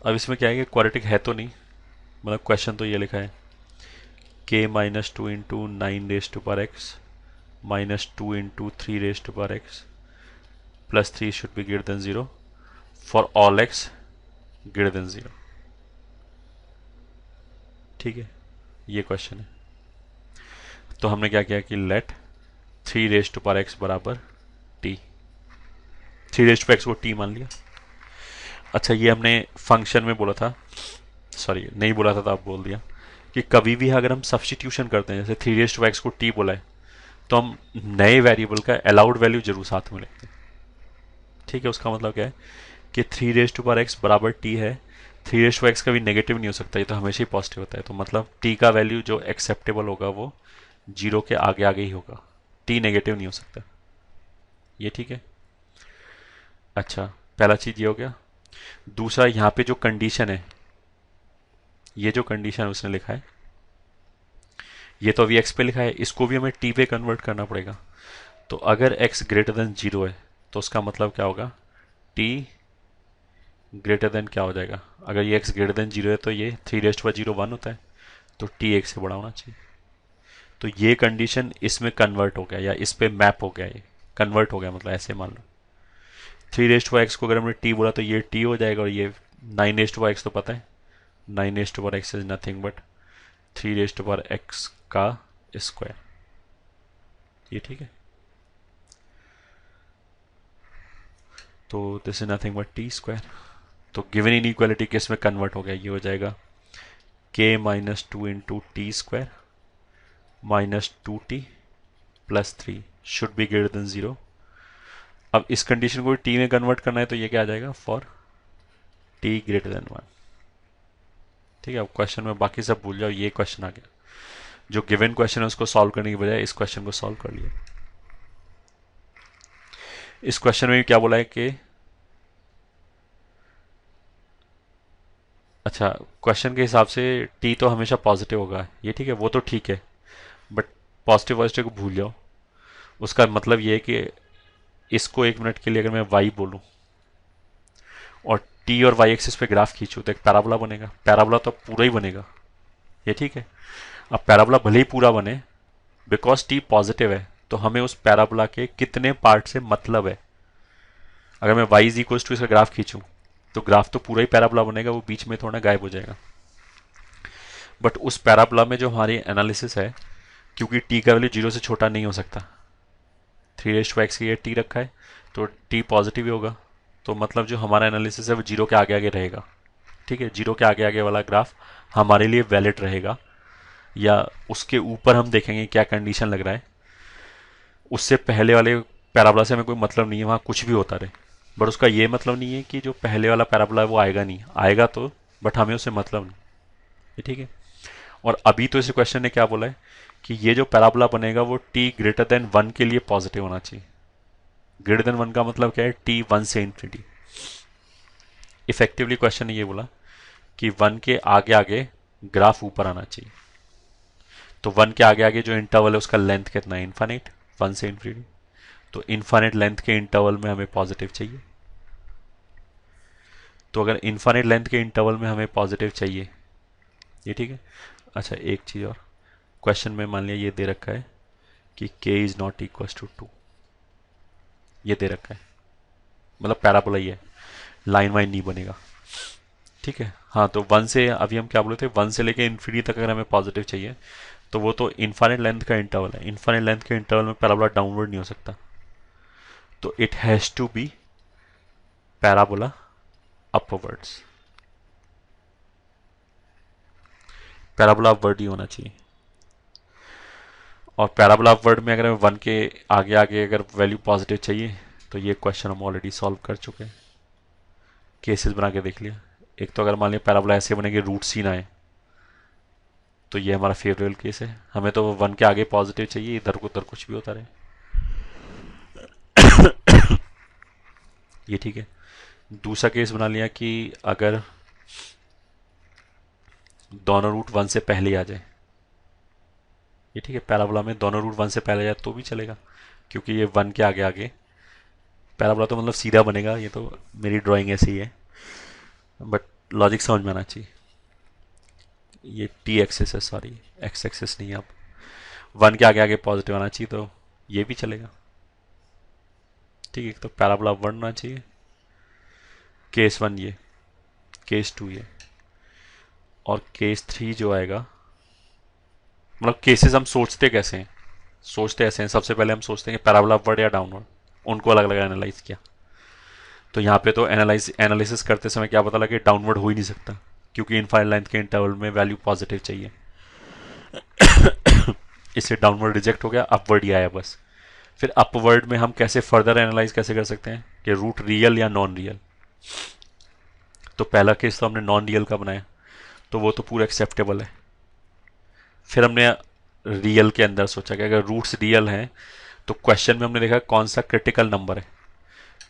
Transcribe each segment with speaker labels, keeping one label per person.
Speaker 1: अब इसमें क्या है कि क्वाड्रेटिक है तो नहीं, मतलब क्वेश्चन तो ये लिखा है k minus two into nine raise to power x minus two into three raise to power x plus three should be greater than zero for all x greater than zero. ठीक है, ये question है। तो हमने क्या किया कि let three raise to power x बराबर T, three raise to X को टी मान लिया। अच्छा, ये हमने फंक्शन में बोला था, सॉरी नहीं बोला था तो आप बोल दिया कि कभी भी अगर हम सब्सटीट्यूशन करते हैं, जैसे थ्री रेज टू एक्स को टी बोला है, तो हम नए वेरिएबल का अलाउड वैल्यू जरूर साथ में लेते हैं। ठीक है, उसका मतलब क्या है कि three raise to power x बराबर टी है, थ्री रेज टू एक्स कभी नेगेटिव नहीं हो सकता, ये तो हमेशा ही पॉजिटिव होता है। तो मतलब टी का वैल्यू जो एक्सेप्टेबल होगा वो जीरो के आगे आगे ही होगा, टी नेगेटिव नहीं हो सकता। ये ठीक है। अच्छा, पहला चीज ये हो गया। दूसरा, यहाँ पे जो कंडीशन है, ये जो कंडीशन उसने लिखा है, ये तो अभी एक्स पे लिखा है, इसको भी हमें टी पे कन्वर्ट करना पड़ेगा। तो अगर एक्स ग्रेटर देन जीरो है तो उसका मतलब क्या होगा, टी ग्रेटर देन क्या हो जाएगा, अगर ये एक्स ग्रेटर देन जीरो है तो ये थ्री रेस्ट पर जीरो वन होता है, तो टी एक से बड़ा होना चाहिए। तो ये कंडीशन इसमें कन्वर्ट हो गया या इस पे मैप हो गया, ये कन्वर्ट हो गया, मतलब ऐसे मान लो थ्री रेस्ट पर एक्स को अगर हमने टी बोला तो ये टी हो जाएगा, और ये नाइन रेस्ट पर एक्स तो पता है, नाइन रेस्ट पर x is nothing but three raised पर एक्स का स्क्वायर। ये ठीक है। तो this is nothing but T square. तो गिवन इन इक्वालिटी केस में कन्वर्ट हो गया, ये हो जाएगा के minus two into T square minus two T plus three should be greater than zero. अब इस कंडीशन को टी में कन्वर्ट करना है तो ये क्या आ जाएगा, for T greater than one. ठीक है, अब क्वेश्चन में बाकी सब भूल जाओ, ये क्वेश्चन आ गया। जो गिवन क्वेश्चन है उसको सॉल्व करने की बजाय इस क्वेश्चन को सॉल्व कर लिया। इस क्वेश्चन में भी क्या बोला है कि, अच्छा क्वेश्चन के हिसाब से टी तो हमेशा पॉजिटिव होगा, ये ठीक है, वो तो ठीक है, बट पॉजिटिव पॉजिटिव को भूल जाओ। उसका मतलब ये है कि इसको एक मिनट के लिए अगर मैं वाई बोलूं और टी और वाई एक्सिस पे ग्राफ खींचूं तो एक पैराबोला बनेगा, पैराबोला तो पूरा ही बनेगा, ये ठीक है। अब पैराबोला भले ही पूरा बने, बिकॉज टी पॉजिटिव है तो हमें उस पैराबोला के कितने पार्ट से मतलब है। अगर मैं वाई इज इक्वल टू इसका ग्राफ खींचूं तो ग्राफ तो पूरा ही पैराबोला बनेगा, वो बीच में थोड़ा गायब हो जाएगा। बट उस पैराबोला में जो हमारी एनालिसिस है, क्योंकि टी का वैल्यू जीरो से छोटा नहीं हो सकता, थ्री रेस्ट एक्स की टी रखा है तो टी पॉजिटिव ही होगा, तो मतलब जो हमारा एनालिसिस है वो जीरो के आगे आगे रहेगा। ठीक है, जीरो के आगे आगे वाला ग्राफ हमारे लिए वैलिड रहेगा, या उसके ऊपर हम देखेंगे क्या कंडीशन लग रहा है। उससे पहले वाले पैराबोला से हमें कोई मतलब नहीं है, वहाँ कुछ भी होता रहे, बट उसका ये मतलब नहीं है कि जो पहले वाला पैराबोला है वो आएगा नहीं, आएगा तो, बट हमें उससे मतलब नहीं। ये ठीक है। और अभी तो इस क्वेश्चन ने क्या बोला है कि ये जो पैराबोला बनेगा वो टी ग्रेटर देन वन के लिए पॉजिटिव होना चाहिए। ग्रेटर देन वन का मतलब क्या है, टी वन से इंफिनिटी। इफेक्टिवली क्वेश्चन ने ये बोला कि वन के आगे आगे ग्राफ ऊपर आना चाहिए। तो वन के आगे आगे जो इंटरवल है उसका लेंथ कितना है, इन्फाइनाइट, वन से इंफिनिटी। तो इन्फाइनाइट लेंथ के इंटरवल में हमें पॉजिटिव चाहिए। तो अगर इन्फाइनाइट लेंथ के इंटरवल में हमें पॉजिटिव चाहिए, ये ठीक है। अच्छा, एक चीज़ और, क्वेश्चन में मान लिया ये दे रखा है कि k is not equal to two, ये दे रखा है, मतलब पैराबोला ही है, लाइन वाइन नहीं बनेगा। ठीक है, हाँ, तो वन से, अभी हम क्या बोले थे, वन से लेके इन्फिनिटी तक अगर हमें पॉजिटिव चाहिए तो वो तो इन्फाइनाइट लेंथ का इंटरवल है, इन्फाइनाइट लेंथ के इंटरवल में पैराबोला डाउनवर्ड नहीं हो सकता, तो it has to be parabola upwards, parabola upward ही होना चाहिए। और पैराबोला अपवर्ड में अगर हमें वन के आगे आगे अगर वैल्यू पॉजिटिव चाहिए तो ये क्वेश्चन हम ऑलरेडी सॉल्व कर चुके हैं, केसेस बना के देख लिया। एक तो अगर मान लिया पैराबोला ऐसे बने कि रूट सी ना आए, तो ये हमारा फेवरेबल केस है, हमें तो वन के आगे पॉजिटिव चाहिए, इधर को उधर कुछ भी होता रहे। ये ठीक है। दूसरा केस बना लिया कि अगर दोनों रूट वन से पहले आ जाए, ये ठीक है, पैराबोला में दोनों रूट वन से पहले आ जाए तो भी चलेगा, क्योंकि ये वन के आगे आगे पैराबोला तो मतलब सीधा बनेगा, ये तो मेरी ड्राइंग ऐसी ही है, बट लॉजिक समझ में आना चाहिए। ये टी एक्सेस है, सॉरी एक्स एक्सेस नहीं है। अब वन के आगे आगे पॉजिटिव आना चाहिए, तो ये भी चलेगा। ठीक है, तो पैराबोला वन होना चाहिए, केस वन ये, केस टू ये, और केस थ्री जो आएगा, मतलब केसेस हम सोचते कैसे हैं, सोचते ऐसे हैं। सबसे पहले हम सोचते हैं कि पैराबोला अपवर्ड या डाउनवर्ड, उनको अलग अलग एनालाइज किया। तो यहाँ पे तो एनालिसिस करते समय क्या पता लगे, डाउनवर्ड हो ही नहीं सकता, क्योंकि इनफाइनाइट लेंथ के इंटरवल में वैल्यू पॉजिटिव चाहिए। इसलिए डाउनवर्ड रिजेक्ट हो गया, अपवर्ड ही आया बस। फिर अपवर्ड में हम कैसे फर्दर एनालाइज कैसे कर सकते हैं कि रूट रियल या नॉन रियल। तो पहला केस तो हमने नॉन रियल का बनाया, तो वो तो पूरा एक्सेप्टेबल है। फिर हमने रियल के अंदर सोचा कि अगर रूट्स रियल हैं तो क्वेश्चन में हमने देखा कौन सा क्रिटिकल नंबर है।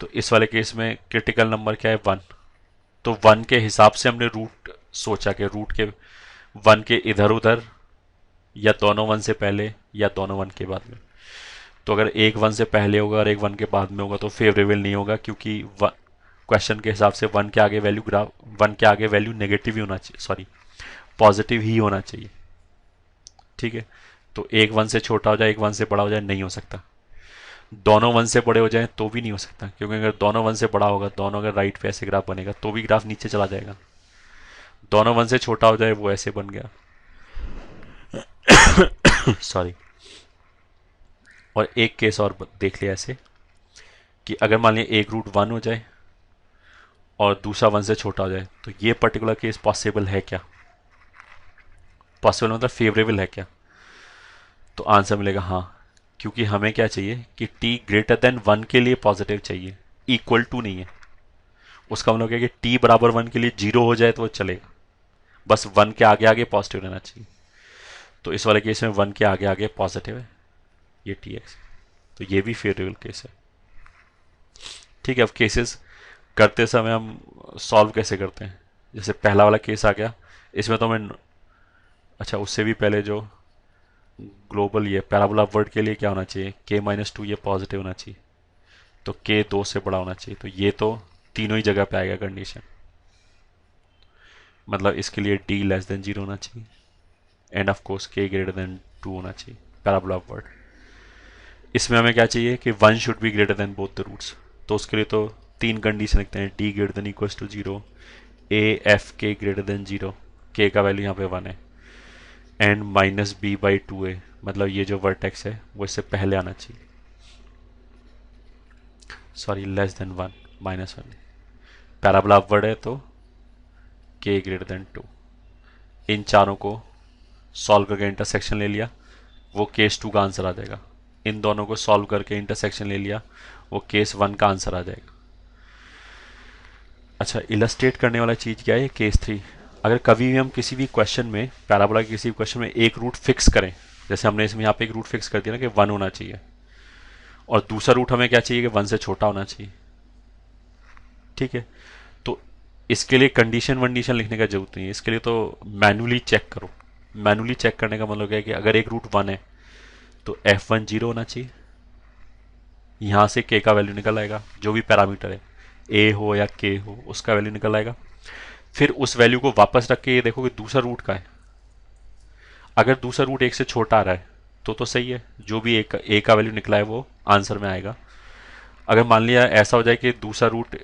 Speaker 1: तो इस वाले केस में क्रिटिकल नंबर क्या है, वन। तो वन के हिसाब से हमने रूट सोचा कि रूट के वन के इधर उधर, या दोनों वन से पहले या दोनों वन के बाद में। तो अगर एक वन से पहले होगा और एक वन के बाद में होगा तो फेवरेबल नहीं होगा, क्योंकि क्वेश्चन के हिसाब से वन के आगे वैल्यू वन के आगे वैल्यू नेगेटिव ही होना चाहिए, सॉरी पॉजिटिव ही होना चाहिए। ठीक है, तो एक वन से छोटा हो जाए एक वन से बड़ा हो जाए नहीं हो सकता। दोनों वन से बड़े हो जाए तो भी नहीं हो सकता, क्योंकि अगर दोनों वन से बड़ा होगा, दोनों अगर राइट पे ऐसे ग्राफ बनेगा तो भी ग्राफ नीचे चला जाएगा। दोनों वन से छोटा हो जाए वो ऐसे बन गया, सॉरी। और एक केस और देख लिया ऐसे कि अगर मान लिया एक रूट वन हो जाए और दूसरा वन से छोटा हो जाए, तो ये पर्टिकुलर केस पॉसिबल है क्या, पॉसिबल मतलब फेवरेबल है क्या। तो आंसर मिलेगा हाँ, क्योंकि हमें क्या चाहिए कि t ग्रेटर देन वन के लिए पॉजिटिव चाहिए, इक्वल टू नहीं है। उसका मतलब क्या कि t बराबर वन के लिए जीरो हो जाए तो वो चलेगा, बस वन के आगे आगे पॉजिटिव रहना चाहिए। तो इस वाले केस में वन के आगे आगे पॉजिटिव है ये टी एक्स, तो ये भी फेवरेबल केस है। ठीक है, अब केसेस करते समय हम सॉल्व कैसे करते हैं। जैसे पहला वाला केस आ गया, इसमें तो हमें, अच्छा उससे भी पहले जो ग्लोबल ये पैराबोला अपवर्ड के लिए क्या होना चाहिए, k माइनस टू ये पॉजिटिव होना चाहिए, तो k दो से बड़ा होना चाहिए। तो ये तो तीनों ही जगह पे आएगा कंडीशन, मतलब इसके लिए d लेस देन जीरो होना चाहिए, and of course k greater than two होना चाहिए पैराबोला अपवर्ड। इसमें हमें क्या चाहिए कि one should be greater than both the roots. तो उसके लिए तो तीन कंडीशन लिखते हैं, d greater than equals to zero, a f k greater than zero, k का वैल्यू यहाँ पे वन है, and minus B by two A, मतलब ये जो वर्टेक्स है वो इससे पहले आना चाहिए, sorry less than one, minus one. Parabola upward है तो k ग्रेटर देन टू। इन चारों को सॉल्व करके इंटरसेक्शन ले लिया, वो केस टू का आंसर आ जाएगा। इन दोनों को सॉल्व करके इंटरसेक्शन ले लिया, वो केस वन का आंसर आ जाएगा। अच्छा, इलस्ट्रेट करने वाला चीज़ क्या है, केस थ्री। अगर कभी भी हम किसी भी क्वेश्चन में, पैराबोला के किसी भी क्वेश्चन में एक रूट फिक्स करें, जैसे हमने इसमें यहाँ पे एक रूट फिक्स कर दिया ना कि वन होना चाहिए, और दूसरा रूट हमें क्या चाहिए कि वन से छोटा होना चाहिए। ठीक है, तो इसके लिए कंडीशन वंडीशन लिखने का जरूरत नहीं है, इसके लिए तो मैनुअली चेक करो। मैनुअली चेक करने का मतलब क्या है कि अगर एक रूट वन है तो एफ वन जीरो होना चाहिए, यहाँ से के का वैल्यू निकल आएगा, जो भी पैरामीटर है ए हो या के हो उसका वैल्यू निकल आएगा। फिर उस वैल्यू को वापस रख के ये देखो कि दूसरा रूट का है। अगर दूसरा रूट एक से छोटा आ रहा है तो सही है, जो भी ए का वैल्यू निकला है वो आंसर में आएगा। अगर मान लिया ऐसा हो जाए कि दूसरा रूट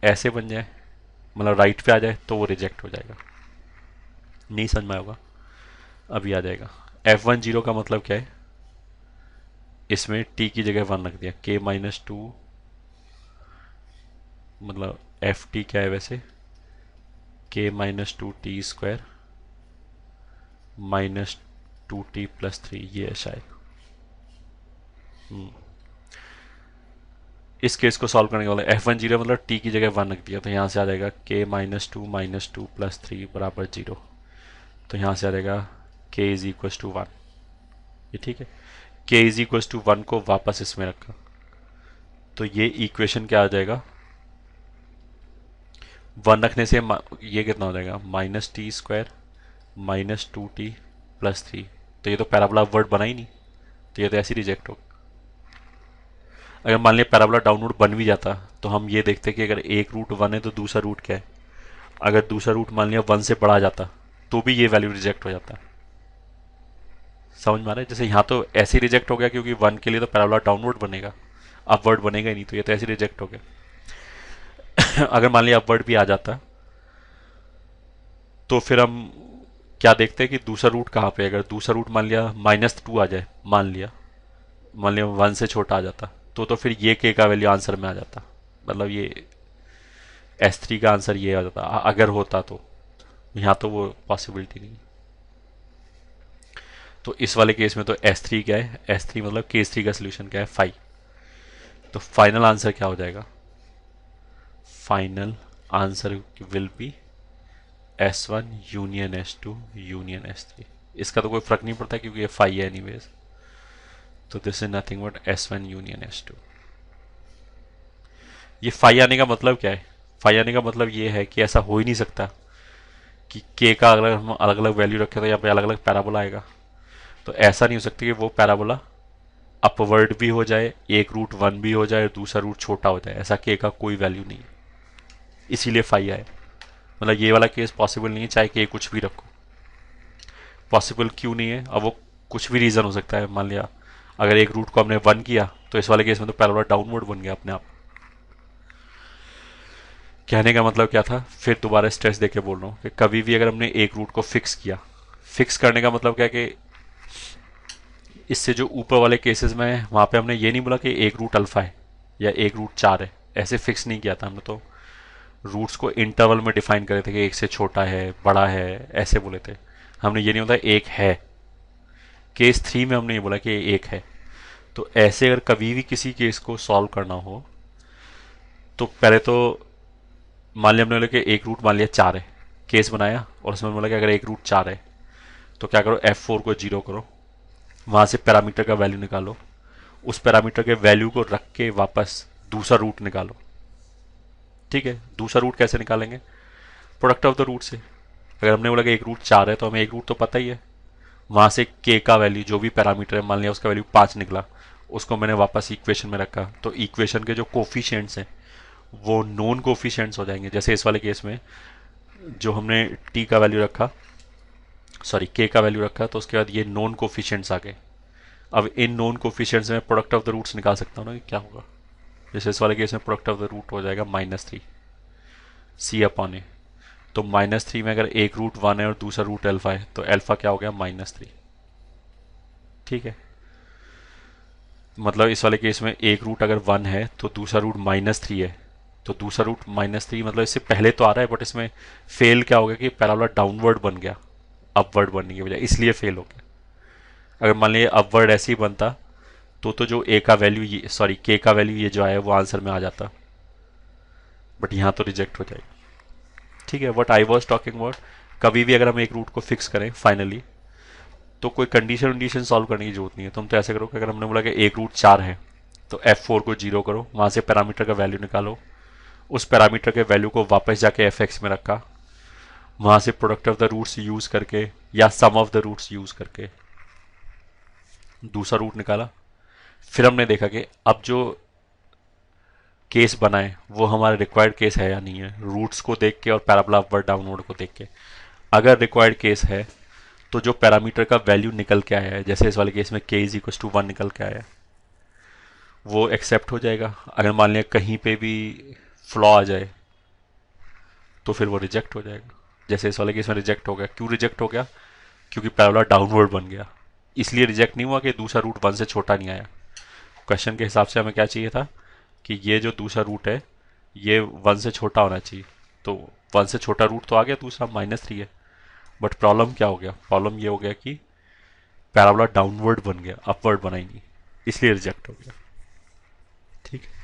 Speaker 1: ऐसे बन जाए, मतलब राइट पे आ जाए, तो वो रिजेक्ट हो जाएगा। नहीं समझ में होगा, अभी आ जाएगा। एफ वन जीरो का मतलब क्या है, इसमें टी की जगह वन रख दिया, के माइनस टू, मतलब एफ टी क्या है वैसे, के minus two T square minus two T plus three, ये है शायद। इस केस को सॉल्व करने के वाला एफ वन जीरो मतलब टी की जगह वन रख दिया, तो यहाँ से आ जाएगा के माइनस टू प्लस थ्री बराबर जीरो। तो यहाँ से आ जाएगा के इज इक्वल टू वन, ये ठीक है। के इज इक्वल टू वन को वापस इसमें रखा, तो ये इक्वेशन क्या आ जाएगा, वन रखने से ये कितना हो जाएगा, minus T square minus two T plus three. तो ये तो पैराबोला वर्ड बना ही नहीं, तो ये तो ऐसे रिजेक्ट होगा। अगर मान लिया पैराबोला डाउनवर्ड बन भी जाता तो हम ये देखते कि अगर एक रूट वन है तो दूसरा रूट क्या है, अगर दूसरा रूट मान लिया 1 से बड़ा जाता तो भी ये वैल्यू रिजेक्ट हो जाता। समझ में आ रहा है? जैसे यहाँ तो ऐसे ही रिजेक्ट हो गया क्योंकि 1 के लिए तो पैराबोला डाउनवर्ड बनेगा, अपवर्ड बनेगा ही नहीं, तो ये तो ऐसे रिजेक्ट हो गया। अगर मान लिया अपवर्ड भी आ जाता तो फिर हम क्या देखते हैं कि दूसरा रूट कहाँ पे, अगर दूसरा रूट मान लिया -2 आ जाए, मान लिया 1 से छोटा आ जाता तो फिर ये के का वैल्यू आंसर में आ जाता, मतलब ये S3 का आंसर ये आ जाता अगर होता तो। यहाँ तो वो पॉसिबिलिटी नहीं। तो इस वाले केस में तो S3 क्या है, S3 मतलब केस 3 का सोल्यूशन क्या है, 5। तो फाइनल आंसर क्या हो जाएगा, final answer will be S1 union S2 union S3। इसका तो कोई फर्क नहीं पड़ता क्योंकि ये 5 है एनीवेज। तो this is nothing but S1 union S2। ये 5 आने का मतलब क्या है, 5 आने का मतलब ये है कि ऐसा हो ही नहीं सकता कि k का अगर हम अलग अलग वैल्यू रखें तो यहाँ पे अलग अलग पैराबोला आएगा। तो ऐसा नहीं हो सकता कि वो पैराबोला अपवर्ड भी हो जाए, एक रूट 1 भी हो जाए और दूसरा रूट छोटा हो जाए, ऐसा k का कोई वैल्यू नहीं है, इसीलिए 5 आए। मतलब ये वाला केस पॉसिबल नहीं है, चाहे k कुछ भी रखो। पॉसिबल क्यों नहीं है, अब वो कुछ भी रीज़न हो सकता है। मान लिया अगर एक रूट को हमने 1 किया तो इस वाले केस में तो पैराबोला डाउनवर्ड बन गया अपने आप। कहने का मतलब क्या था, फिर दोबारा स्ट्रेस देके बोल रहा हूँ कि कभी भी अगर हमने एक रूट को फिक्स किया, फिक्स करने का मतलब क्या है कि इससे जो ऊपर वाले केसेस में वहाँ पे हमने ये नहीं बोला कि एक रूट अल्फा है या एक रूट 4 है, ऐसे फिक्स नहीं किया था हमने। तो रूट्स को इंटरवल में डिफाइन करे थे कि एक से छोटा है, बड़ा है, ऐसे बोले थे। हमने ये नहीं बोला एक है। केस 3 में हमने ये बोला कि एक है। तो ऐसे अगर कभी भी किसी केस को सॉल्व करना हो तो पहले तो मान लिया हमने बोला कि एक रूट मान लिया 4 है, केस बनाया और उसमें बोला कि अगर एक रूट 4 है तो क्या करो, F4 को 0 करो, वहाँ से पैरामीटर का वैल्यू निकालो, उस पैरामीटर के वैल्यू को रख के वापस दूसरा रूट निकालो। ठीक है, दूसरा रूट कैसे निकालेंगे, प्रोडक्ट ऑफ द रूट से। अगर हमने बोला कि एक रूट 4 है तो हमें एक रूट तो पता ही है, वहाँ से k का वैल्यू जो भी पैरामीटर है मान लिया उसका वैल्यू 5 निकला, उसको मैंने वापस इक्वेशन में रखा। तो इक्वेशन के जो कोफिशिएंट्स हैं वो नॉन कोफिशिएंट्स हो जाएंगे। जैसे इस वाले केस में जो हमने t का वैल्यू रखा, सॉरी k का वैल्यू रखा, तो उसके बाद ये नॉन कोफिशिएंट्स आ गए। अब इन नॉन कोफिशिएंट्स में प्रोडक्ट ऑफ द रूट्स निकाल सकता हूँ ना, क्या होगा। जैसे इस वाले केस में प्रोडक्ट ऑफ द रूट हो जाएगा -3 C/A। तो -3 में अगर एक रूट 1 है और दूसरा रूट अल्फा है तो अल्फा क्या हो गया, -3। ठीक है, मतलब इस वाले केस में एक रूट अगर 1 है तो दूसरा रूट -3 है, तो दूसरा रूट -3 मतलब इससे पहले तो आ रहा है बट इसमें फेल क्या हो गया कि पैराबोला डाउनवर्ड बन गया अपवर्ड बनने की बजाय, इसलिए फेल हो गया। अगर मान लीजिए अपवर्ड ऐसे ही बनता तो जो ए का वैल्यू ये, सॉरी के का वैल्यू ये जो आया वो आंसर में आ जाता, बट यहाँ तो रिजेक्ट हो जाएगा। ठीक है, what I was talking about, कभी भी अगर हम एक रूट को फिक्स करें फाइनली तो कोई कंडीशन वंडीशन सॉल्व करने की जरूरत नहीं है। तुम तो ऐसे करो कि अगर हमने बोला कि एक रूट 4 है तो F4 को 0 करो, वहाँ से पैरामीटर का वैल्यू निकालो, उस पैरामीटर के वैल्यू को वापस जाके fx में रखा, वहाँ से product of the roots use करके या sum of the roots use करके दूसरा रूट निकाला। फिर हमने देखा कि अब जो केस बनाए वो हमारा रिक्वायर्ड केस है या नहीं है, रूट्स को देख के और पैराबोला अपवर्ड डाउनवर्ड को देख के। अगर रिक्वायर्ड केस है तो जो पैरामीटर का वैल्यू निकल के आया है, जैसे इस वाले केस में k = 1 निकल के आया है, वो एक्सेप्ट हो जाएगा। अगर मान लिया कहीं पे भी फ्लॉ आ जाए तो फिर वो रिजेक्ट हो जाएगा। जैसे इस वाले केस में रिजेक्ट हो गया, क्यों रिजेक्ट हो गया, क्योंकि पैराबोला डाउनवर्ड बन गया। इसलिए रिजेक्ट नहीं हुआ कि दूसरा रूट 1 से छोटा नहीं आया। क्वेश्चन के हिसाब से हमें क्या चाहिए था कि ये जो दूसरा रूट है ये 1 से छोटा होना चाहिए, तो 1 से छोटा रूट तो आ गया, दूसरा -3 है। बट प्रॉब्लम क्या हो गया, प्रॉब्लम ये हो गया कि पैराबोला डाउनवर्ड बन गया, अपवर्ड बना ही नहीं, इसलिए रिजेक्ट हो गया। ठीक है।